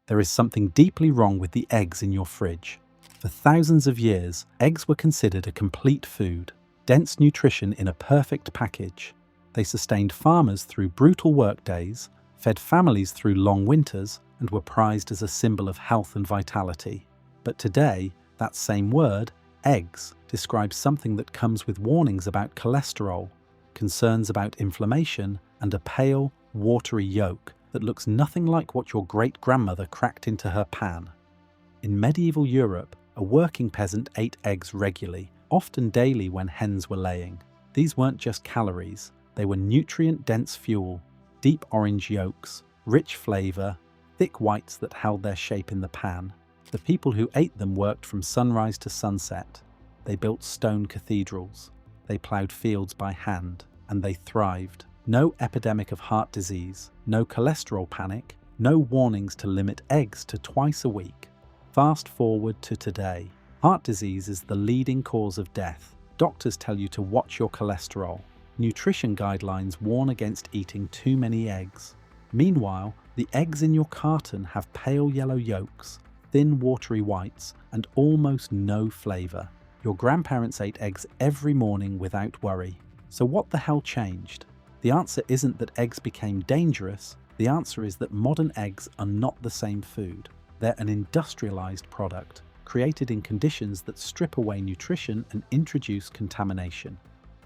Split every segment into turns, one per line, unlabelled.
There is something deeply wrong with the eggs in your fridge. For thousands of years, eggs were considered a complete food, dense nutrition in a perfect package. They sustained farmers through brutal workdays, fed families through long winters, and were prized as a symbol of health and vitality. But today, that same word, eggs, describes something that comes with warnings about cholesterol, concerns about inflammation, and a pale, watery yolk that looks nothing like what your great-grandmother cracked into her pan. In medieval Europe, a working peasant ate eggs regularly, often daily when hens were laying. These weren't just calories, they were nutrient-dense fuel, deep orange yolks, rich flavour, thick whites that held their shape in the pan. The people who ate them worked from sunrise to sunset. They built stone cathedrals. They ploughed fields by hand, and they thrived. No epidemic of heart disease, no cholesterol panic, no warnings to limit eggs to twice a week. Fast forward to today. Heart disease is the leading cause of death. Doctors tell you to watch your cholesterol. Nutrition guidelines warn against eating too many eggs. Meanwhile, the eggs in your carton have pale yellow yolks, thin watery whites, and almost no flavour. Your grandparents ate eggs every morning without worry. So what the hell changed? The answer isn't that eggs became dangerous. The answer is that modern eggs are not the same food. They're an industrialized product, created in conditions that strip away nutrition and introduce contamination.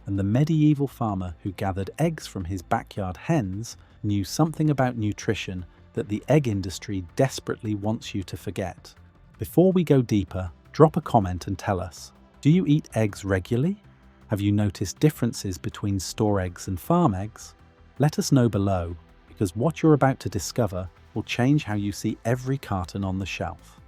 And the medieval farmer who gathered eggs from his backyard hens knew something about nutrition that the egg industry desperately wants you to forget. Before we go deeper, drop a comment and tell us, do you eat eggs regularly? Have you noticed differences between store eggs and farm eggs? Let us know below, because what you're about to discover will change how you see every carton on the shelf.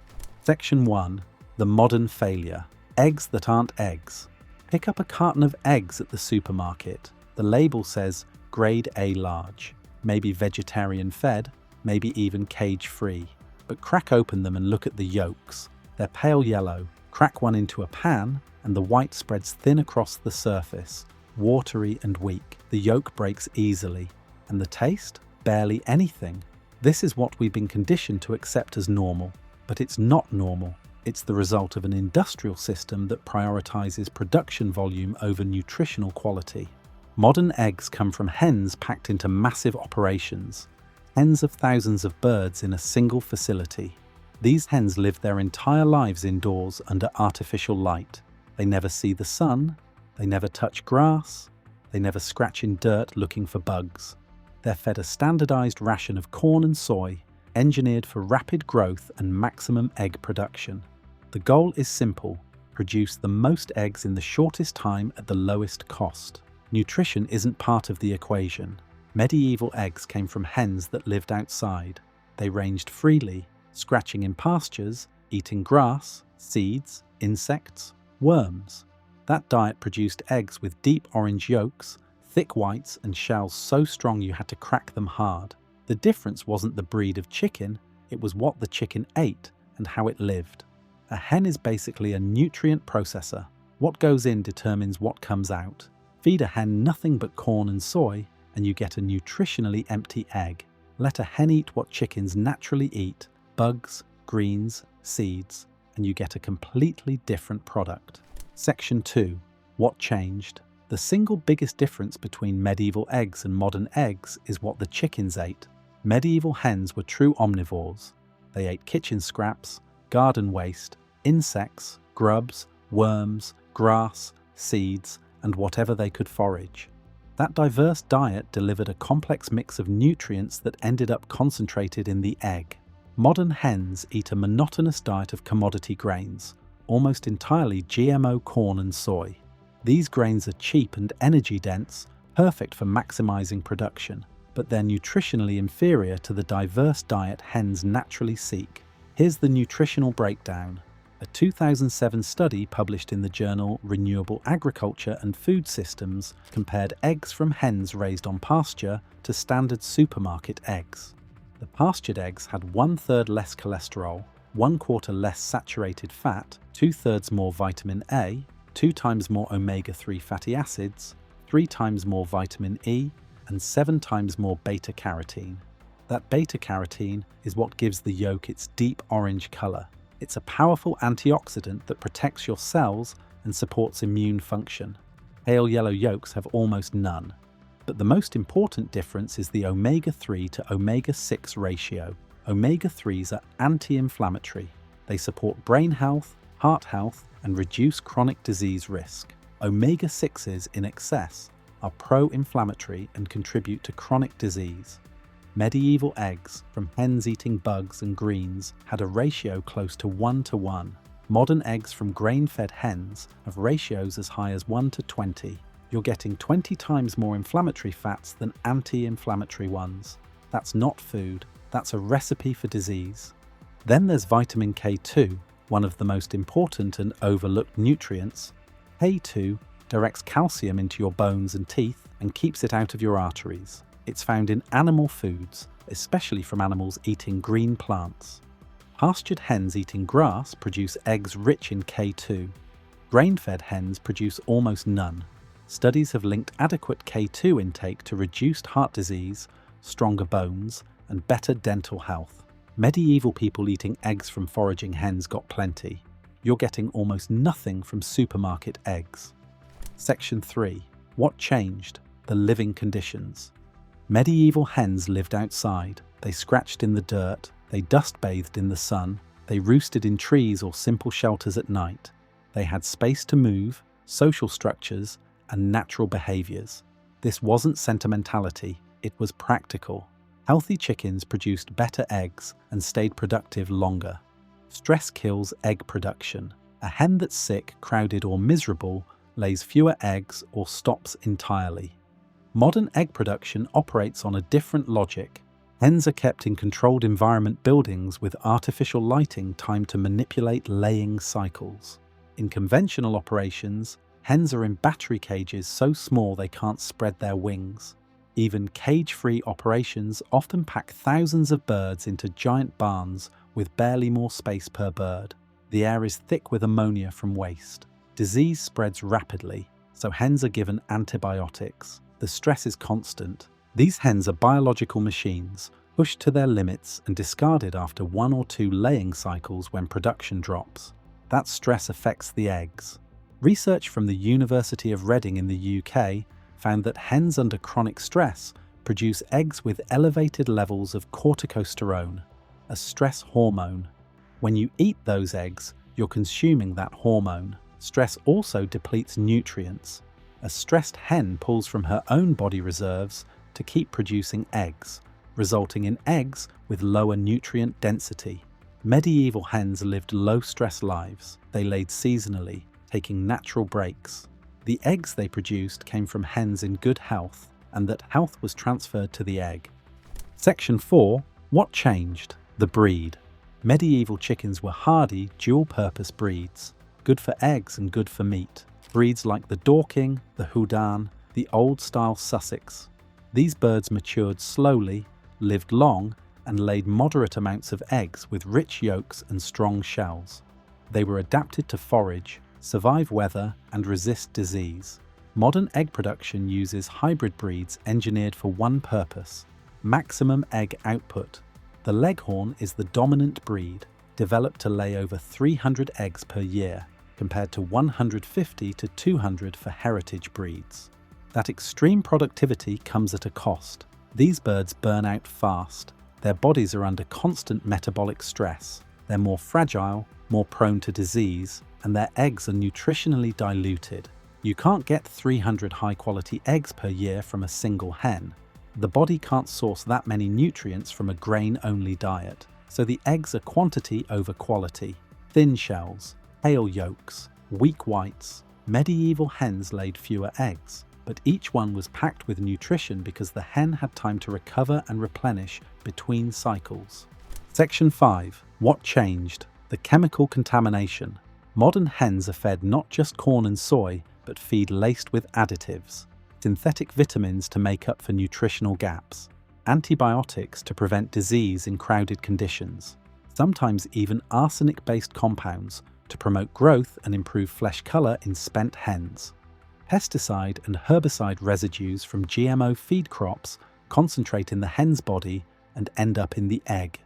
Section 1. The modern failure. Eggs that aren't eggs. Pick up a carton of eggs at the supermarket. The label says grade A large, maybe vegetarian fed, maybe even cage-free. But crack open them and look at the yolks. They're pale yellow. Crack one into a pan, and the white spreads thin across the surface, watery and weak. The yolk breaks easily. And the taste? Barely anything. This is what we've been conditioned to accept as normal. But it's not normal. It's the result of an industrial system that prioritizes production volume over nutritional quality. Modern eggs come from hens packed into massive operations. Tens of thousands of birds in a single facility. These hens live their entire lives indoors under artificial light. They never see the sun. They never touch grass. They never scratch in dirt looking for bugs. They're fed a standardized ration of corn and soy, engineered for rapid growth and maximum egg production. The goal is simple: produce the most eggs in the shortest time at the lowest cost. Nutrition isn't part of the equation. Medieval eggs came from hens that lived outside. They ranged freely, scratching in pastures, eating grass, seeds, insects, worms. That diet produced eggs with deep orange yolks, thick whites, and shells so strong you had to crack them hard. The difference wasn't the breed of chicken, it was what the chicken ate and how it lived. A hen is basically a nutrient processor. What goes in determines what comes out. Feed a hen nothing but corn and soy, and you get a nutritionally empty egg. Let a hen eat what chickens naturally eat, bugs, greens, seeds, and you get a completely different product. Section 2. What changed? The single biggest difference between medieval eggs and modern eggs is what the chickens ate. Medieval hens were true omnivores. They ate kitchen scraps, garden waste, insects, grubs, worms, grass, seeds, and whatever they could forage. That diverse diet delivered a complex mix of nutrients that ended up concentrated in the egg. Modern hens eat a monotonous diet of commodity grains, almost entirely GMO corn and soy. These grains are cheap and energy-dense, perfect for maximizing production, but they're nutritionally inferior to the diverse diet hens naturally seek. Here's the nutritional breakdown. A 2007 study published in the journal Renewable Agriculture and Food Systems compared eggs from hens raised on pasture to standard supermarket eggs. The pastured eggs had 1/3 less cholesterol, 1/4 less saturated fat, 2/3 more vitamin A, 2 times more omega-3 fatty acids, 3 times more vitamin E, and 7 times more beta-carotene. That beta-carotene is what gives the yolk its deep orange color. It's a powerful antioxidant that protects your cells and supports immune function. Pale yellow yolks have almost none. But the most important difference is the omega-3 to omega-6 ratio. Omega-3s are anti-inflammatory. They support brain health, heart health, and reduce chronic disease risk. Omega-6s in excess are pro-inflammatory and contribute to chronic disease. Medieval eggs from hens eating bugs and greens had a ratio close to 1:1. Modern eggs from grain-fed hens have ratios as high as 1:20. You're getting 20 times more inflammatory fats than anti-inflammatory ones. That's not food, that's a recipe for disease. Then there's vitamin K2, one of the most important and overlooked nutrients. K2 directs calcium into your bones and teeth and keeps it out of your arteries. It's found in animal foods, especially from animals eating green plants. Pastured hens eating grass produce eggs rich in K2. Grain-fed hens produce almost none. Studies have linked adequate K2 intake to reduced heart disease, stronger bones, and better dental health. Medieval people eating eggs from foraging hens got plenty. You're getting almost nothing from supermarket eggs. Section 3. What changed? The living conditions. Medieval hens lived outside. They scratched in the dirt. They dust-bathed in the sun. They roosted in trees or simple shelters at night. They had space to move, social structures, and natural behaviors. This wasn't sentimentality, it was practical. Healthy chickens produced better eggs and stayed productive longer. Stress kills egg production. A hen that's sick, crowded, or miserable lays fewer eggs or stops entirely. Modern egg production operates on a different logic. Hens are kept in controlled environment buildings with artificial lighting timed to manipulate laying cycles. In conventional operations, hens are in battery cages so small they can't spread their wings. Even cage-free operations often pack thousands of birds into giant barns with barely more space per bird. The air is thick with ammonia from waste. Disease spreads rapidly, so hens are given antibiotics. The stress is constant. These hens are biological machines, pushed to their limits and discarded after 1 or 2 laying cycles when production drops. That stress affects the eggs. Research from the University of Reading in the UK found that hens under chronic stress produce eggs with elevated levels of corticosterone, a stress hormone. When you eat those eggs, you're consuming that hormone. Stress also depletes nutrients. A stressed hen pulls from her own body reserves to keep producing eggs, resulting in eggs with lower nutrient density. Medieval hens lived low-stress lives. They laid seasonally, taking natural breaks. The eggs they produced came from hens in good health, and that health was transferred to the egg. Section 4. What changed? The breed. Medieval chickens were hardy, dual-purpose breeds, good for eggs and good for meat. Breeds like the Dorking, the Houdan, the old-style Sussex. These birds matured slowly, lived long, and laid moderate amounts of eggs with rich yolks and strong shells. They were adapted to forage, survive weather, and resist disease. Modern egg production uses hybrid breeds engineered for one purpose: maximum egg output. The Leghorn is the dominant breed, developed to lay over 300 eggs per year, compared to 150 to 200 for heritage breeds. That extreme productivity comes at a cost. These birds burn out fast. Their bodies are under constant metabolic stress. They're more fragile, more prone to disease, and their eggs are nutritionally diluted. You can't get 300 high-quality eggs per year from a single hen. The body can't source that many nutrients from a grain-only diet, so the eggs are quantity over quality. Thin shells, pale yolks, weak whites. Medieval hens laid fewer eggs, but each one was packed with nutrition because the hen had time to recover and replenish between cycles. Section 5. What changed? The chemical contamination. Modern hens are fed not just corn and soy, but feed laced with additives. Synthetic vitamins to make up for nutritional gaps. Antibiotics to prevent disease in crowded conditions. Sometimes even arsenic-based compounds to promote growth and improve flesh color in spent hens. Pesticide and herbicide residues from GMO feed crops concentrate in the hen's body and end up in the egg.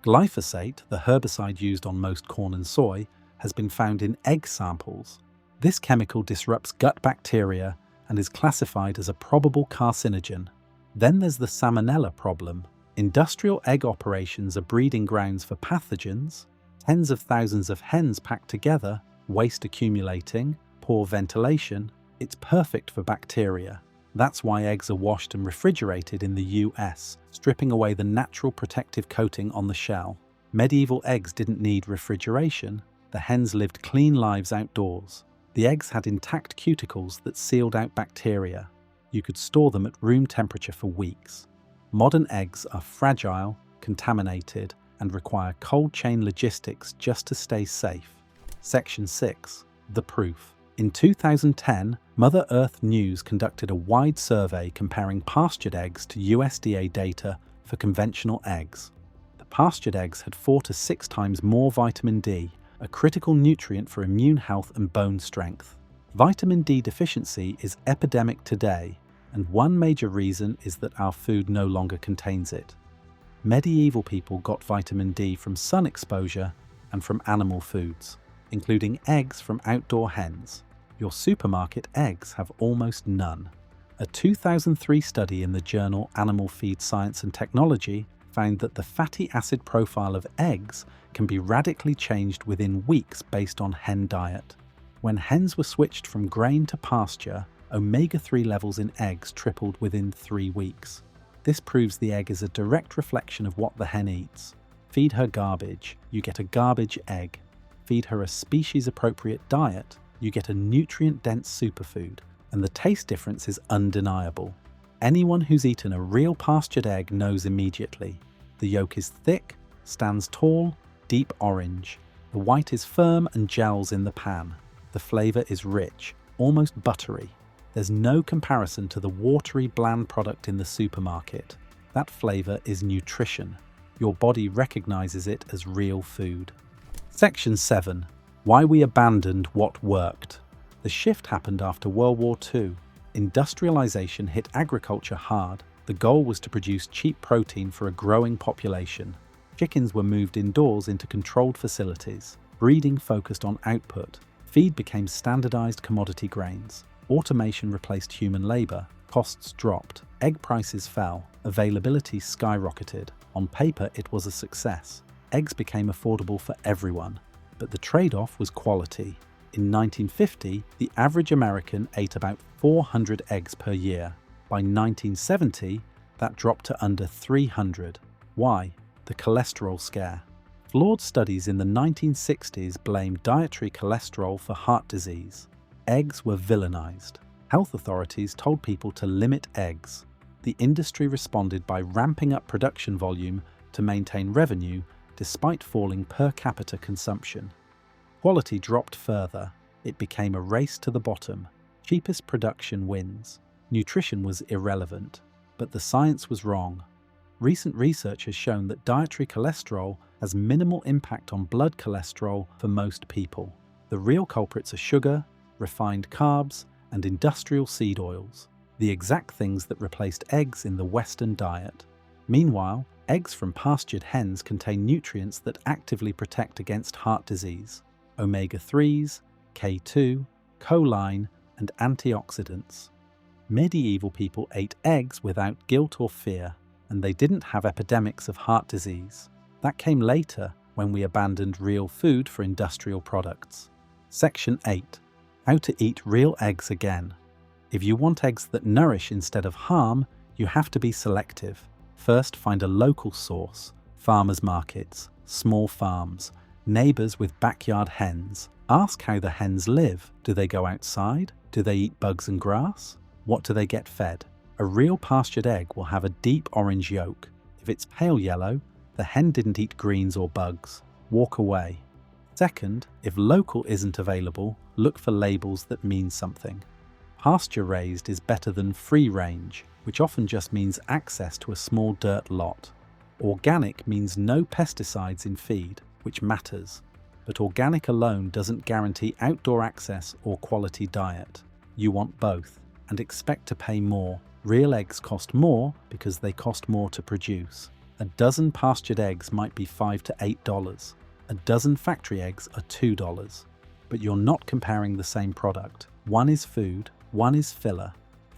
Glyphosate, the herbicide used on most corn and soy, has been found in egg samples. This chemical disrupts gut bacteria and is classified as a probable carcinogen. Then there's the salmonella problem. Industrial egg operations are breeding grounds for pathogens, tens of thousands of hens packed together, waste accumulating, poor ventilation. It's perfect for bacteria. That's why eggs are washed and refrigerated in the US, stripping away the natural protective coating on the shell. Medieval eggs didn't need refrigeration. The hens lived clean lives outdoors. The eggs had intact cuticles that sealed out bacteria. You could store them at room temperature for weeks. Modern eggs are fragile, contaminated, and require cold chain logistics just to stay safe. Section 6. The proof. In 2010, Mother Earth News conducted a wide survey comparing pastured eggs to USDA data for conventional eggs. The pastured eggs had 4 to 6 times more vitamin D, a critical nutrient for immune health and bone strength. Vitamin D deficiency is epidemic today, and one major reason is that our food no longer contains it. Medieval people got vitamin D from sun exposure and from animal foods, including eggs from outdoor hens. Your supermarket eggs have almost none. A 2003 study in the journal Animal Feed Science and Technology found that the fatty acid profile of eggs can be radically changed within weeks based on hen diet. When hens were switched from grain to pasture, omega-3 levels in eggs tripled within 3 weeks. This proves the egg is a direct reflection of what the hen eats. Feed her garbage, you get a garbage egg. Feed her a species-appropriate diet, you get a nutrient-dense superfood, and the taste difference is undeniable. Anyone who's eaten a real pastured egg knows immediately. The yolk is thick, stands tall, deep orange. The white is firm and gels in the pan. The flavor is rich, almost buttery. There's no comparison to the watery, bland product in the supermarket. That flavor is nutrition. Your body recognizes it as real food. Section 7. Why we abandoned what worked. The shift happened after World War II. Industrialization hit agriculture hard. The goal was to produce cheap protein for a growing population. Chickens were moved indoors into controlled facilities. Breeding focused on output. Feed became standardized commodity grains. Automation replaced human labor. Costs dropped. Egg prices fell. Availability skyrocketed. On paper, it was a success. Eggs became affordable for everyone. But the trade-off was quality. In 1950, the average American ate about 400 eggs per year. By 1970, that dropped to under 300. Why? The cholesterol scare. Flawed studies in the 1960s blamed dietary cholesterol for heart disease. Eggs were villainized. Health authorities told people to limit eggs. The industry responded by ramping up production volume to maintain revenue despite falling per capita consumption. Quality dropped further. It became a race to the bottom. Cheapest production wins. Nutrition was irrelevant, but the science was wrong. Recent research has shown that dietary cholesterol has minimal impact on blood cholesterol for most people. The real culprits are sugar, refined carbs, and industrial seed oils, the exact things that replaced eggs in the Western diet. Meanwhile, eggs from pastured hens contain nutrients that actively protect against heart disease, omega-3s, K2, choline, and antioxidants. Medieval people ate eggs without guilt or fear, and they didn't have epidemics of heart disease. That came later when we abandoned real food for industrial products. Section 8. How to eat real eggs again. If you want eggs that nourish instead of harm, you have to be selective. First, find a local source, farmers markets, small farms, neighbors with backyard hens. Ask how the hens live. Do they go outside? Do they eat bugs and grass? What do they get fed? A real pastured egg will have a deep orange yolk. If it's pale yellow, the hen didn't eat greens or bugs. Walk away. Second, if local isn't available, look for labels that mean something. Pasture-raised is better than free-range, which often just means access to a small dirt lot. Organic means no pesticides in feed, which matters. But organic alone doesn't guarantee outdoor access or quality diet. You want both, and expect to pay more. Real eggs cost more because they cost more to produce. A dozen pastured eggs might be $5 to $8. A dozen factory eggs are $2. But you're not comparing the same product. One is food, one is filler.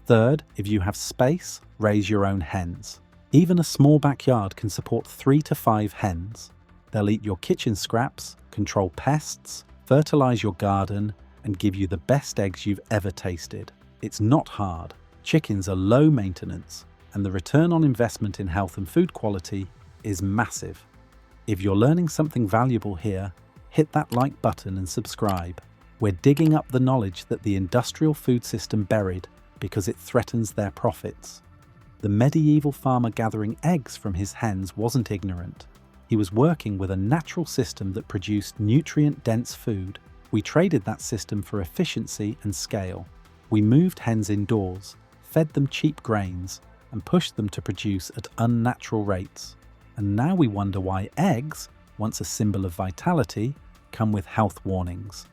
Third, if you have space, raise your own hens. Even a small backyard can support 3 to 5 hens. They'll eat your kitchen scraps, control pests, fertilize your garden, and give you the best eggs you've ever tasted. It's not hard. Chickens are low maintenance, and the return on investment in health and food quality is massive. If you're learning something valuable here, hit that like button and subscribe. We're digging up the knowledge that the industrial food system buried because it threatens their profits. The medieval farmer gathering eggs from his hens wasn't ignorant. He was working with a natural system that produced nutrient-dense food. We traded that system for efficiency and scale. We moved hens indoors, fed them cheap grains, and pushed them to produce at unnatural rates. And now we wonder why eggs, once a symbol of vitality, come with health warnings.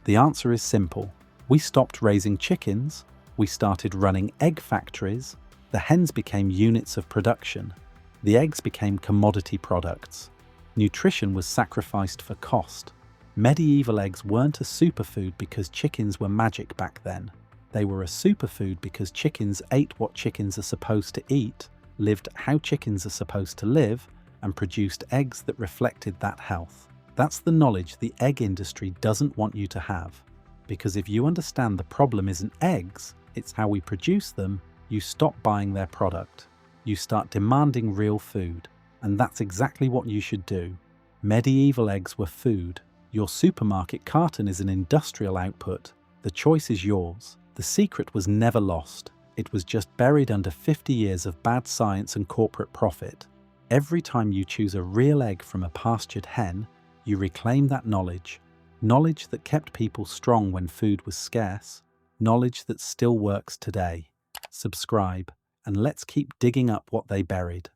The answer is simple. We stopped raising chickens, we started running egg factories, the hens became units of production, the eggs became commodity products. Nutrition was sacrificed for cost. Medieval eggs weren't a superfood because chickens were magic back then. They were a superfood because chickens ate what chickens are supposed to eat, lived how chickens are supposed to live, and produced eggs that reflected that health. That's the knowledge the egg industry doesn't want you to have. Because if you understand the problem isn't eggs, it's how we produce them, you stop buying their product. You start demanding real food. And that's exactly what you should do. Medieval eggs were food. Your supermarket carton is an industrial output. The choice is yours. The secret was never lost. It was just buried under 50 years of bad science and corporate profit. Every time you choose a real egg from a pastured hen, you reclaim that knowledge. Knowledge that kept people strong when food was scarce. Knowledge that still works today. Subscribe, and let's keep digging up what they buried.